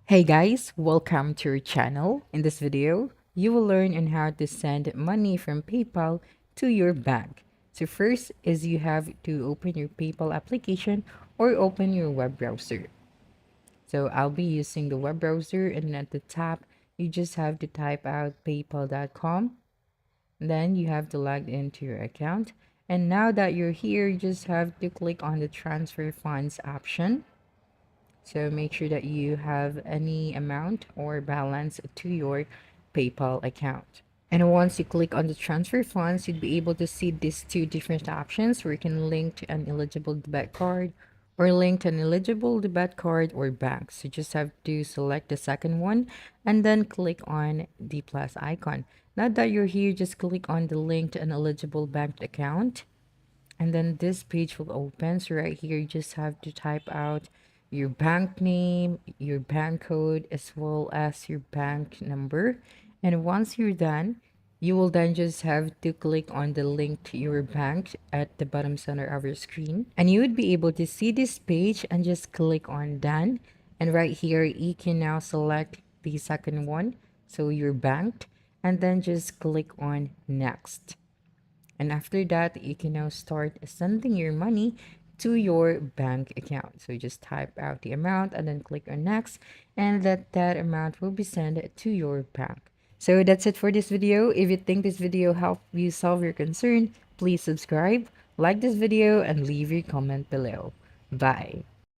Hey guys, welcome to our channel. In this video, you will learn on how to send money from PayPal to your bank. So first is you have to open your PayPal application or open your web browser. So I'll be using the web browser and at the top, you just have to type out paypal.com. Then you have to log into your account. And now that you're here, you just have to click on the transfer funds option. So make sure that you have any amount or balance to your PayPal account. And once you click on the transfer funds, you'd be able to see these two different options where you can link to an eligible debit card or link to an eligible debit card or bank. So you just have to select the second one and then click on the plus icon. Now that you're here, just click on the link to an eligible bank account and then this page will open. So right here, you just have to type out your bank name, your bank code, as well as your bank number. And once you're done, you will then just have to click on the link to your bank at the bottom center of your screen. And you would be able to see this page and just click on done. And right here, you can now select the second one. So you're banked and then just click on next. And after that, you can now start sending your money to your bank account. So you just type out the amount and then click on next, and that amount will be sent to your bank. So that's it for this video. If you think this video helped you solve your concern, please subscribe, like this video, and leave your comment below. Bye.